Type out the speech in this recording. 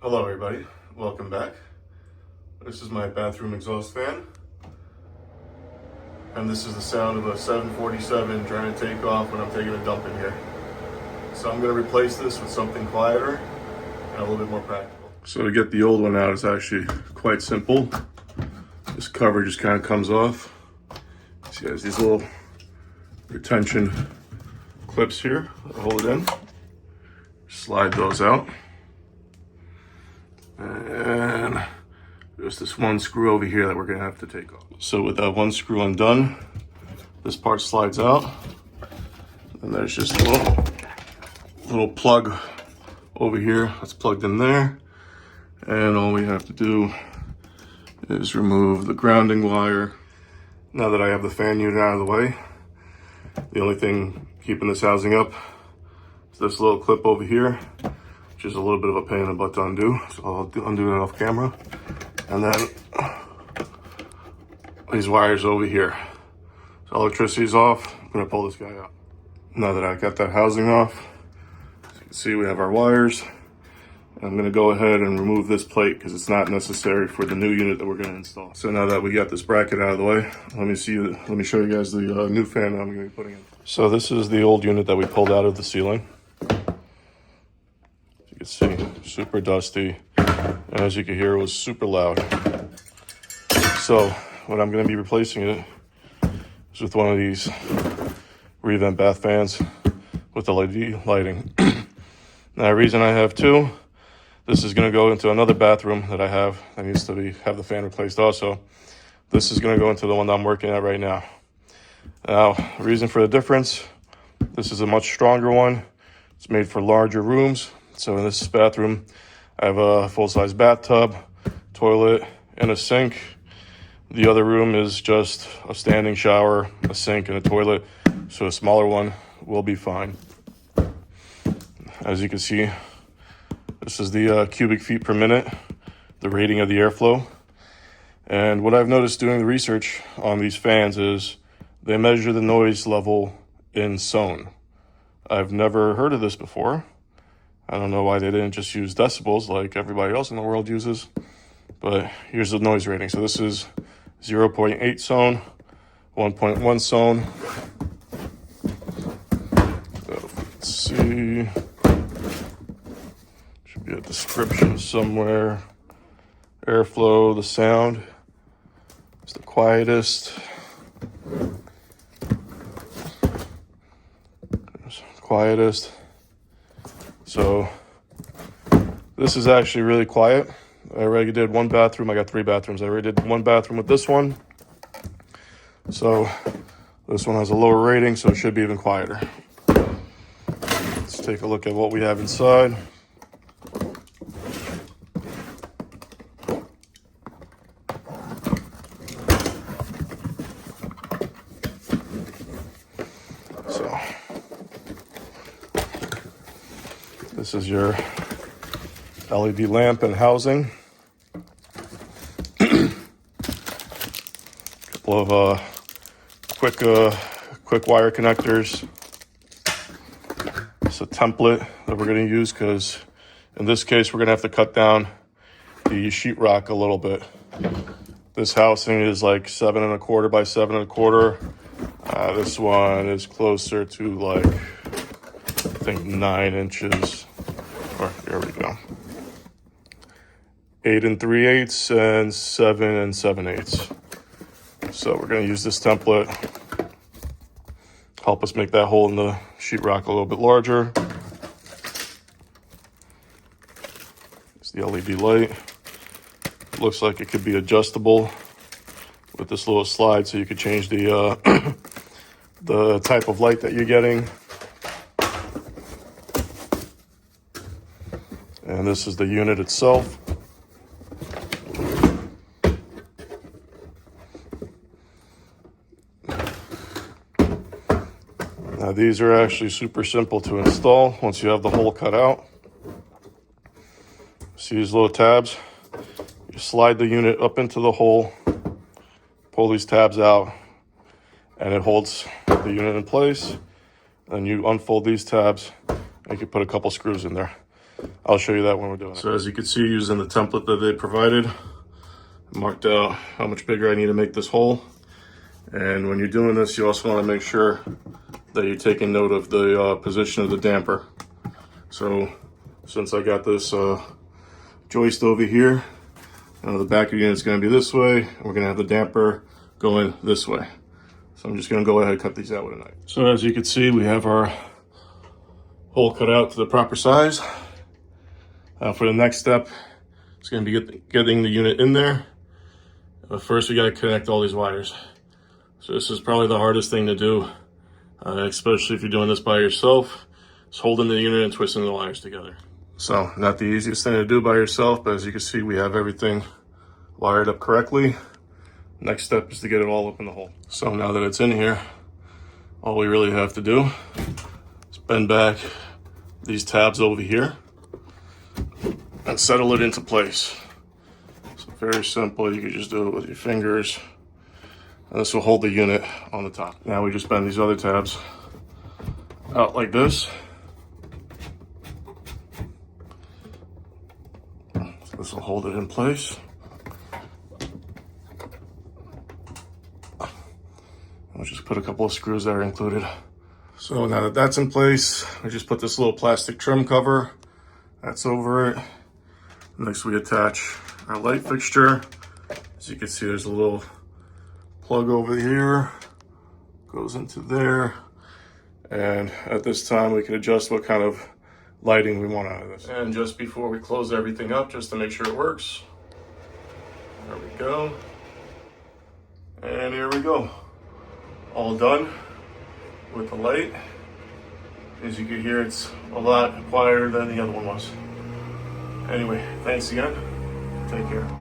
Hello everybody, welcome back. This is my bathroom exhaust fan. And this is the sound of a 747 trying to take off when I'm taking a dump in here. So I'm going to replace this with something quieter and a little bit more practical. So to get the old one out, it's actually quite simple. This cover just kind of comes off. So it has these little retention clips here that hold it in. Slide those out. And there's this one screw over here that we're gonna have to take off. So with that one screw undone, this part slides out. And there's just a little plug over here that's plugged in there. And all we have to do is remove the grounding wire. Now that I have the fan unit out of the way, the only thing keeping this housing up is this little clip over here, which is a little bit of a pain in the butt to undo. So I'll undo it off camera. And then these wires over here. So electricity's off. I'm gonna pull this guy out. Now that I got that housing off, as you can see we have our wires. I'm gonna go ahead and remove this plate because it's not necessary for the new unit that we're gonna install. So now that we got this bracket out of the way, let me show you guys the new fan that I'm gonna be putting in. So this is the old unit that we pulled out of the ceiling. You can see, super dusty. And as you can hear, it was super loud. So what I'm gonna be replacing it is with one of these ReVent bath fans with LED lighting. Now the reason I have two, this is gonna go into another bathroom that I have that needs to have the fan replaced also. This is gonna go into the one that I'm working at right now. Now, the reason for the difference, this is a much stronger one. It's made for larger rooms. So in this bathroom, I have a full-size bathtub, toilet, and a sink. The other room is just a standing shower, a sink, and a toilet. So a smaller one will be fine. As you can see, this is the cubic feet per minute, the rating of the airflow. And what I've noticed doing the research on these fans is they measure the noise level in SON. I've never heard of this before. I don't know why they didn't just use decibels like everybody else in the world uses, but here's the noise rating. So this is 0.8 SON, 1.1 SON. So let's see, should be a description somewhere. Airflow, the sound is the quietest. Quietest. So this is actually really quiet. I already did one bathroom. I got 3 bathrooms. I already did one bathroom with this one. So this one has a lower rating, so it should be even quieter. Let's take a look at what we have inside. So this is your LED lamp and housing. Couple of quick wire connectors. It's a template that we're going to use because in this case we're going to have to cut down the sheetrock a little bit. This housing is like 7 1/4 by 7 1/4. This one is closer to like, I think 9 inches. Or there we go. 8 3/8 and 7 7/8. So we're going to use this template. Help us make that hole in the sheetrock a little bit larger. It's the LED light. It looks like it could be adjustable with this little slide, so you could change the the type of light that you're getting. And this is the unit itself. Now these are actually super simple to install once you have the hole cut out. See these little tabs? You slide the unit up into the hole, pull these tabs out, and it holds the unit in place. Then you unfold these tabs and you can put a couple screws in there. I'll show you that when we're doing it. So as you can see, using the template that they provided, I marked out how much bigger I need to make this hole. And when you're doing this, you also want to make sure that you're taking note of the position of the damper. So since I got this joist over here, the back of the unit is going to be this way, and we're going to have the damper going this way. So I'm just going to go ahead and cut these out with a knife. So as you can see, we have our hole cut out to the proper size. For the next step, it's going to be getting the unit in there. But first, we got to connect all these wires. So this is probably the hardest thing to do, especially if you're doing this by yourself. It's holding the unit and twisting the wires together. So not the easiest thing to do by yourself, but as you can see, we have everything wired up correctly. Next step is to get it all up in the hole. So now that it's in here, all we really have to do is bend back these tabs over here and settle it into place. So very simple, you can just do it with your fingers. And this will hold the unit on the top. Now we just bend these other tabs out like this. So this will hold it in place. I'll just put a couple of screws there included. So now that that's in place, we just put this little plastic trim cover that's over it. Next we attach our light fixture. As you can see, there's a little plug over here, goes into there. And at this time we can adjust what kind of lighting we want out of this. And just before we close everything up, just to make sure it works, there we go. And here we go. All done with the light. As you can hear, it's a lot quieter than the other one was. Anyway, thanks again. Take care.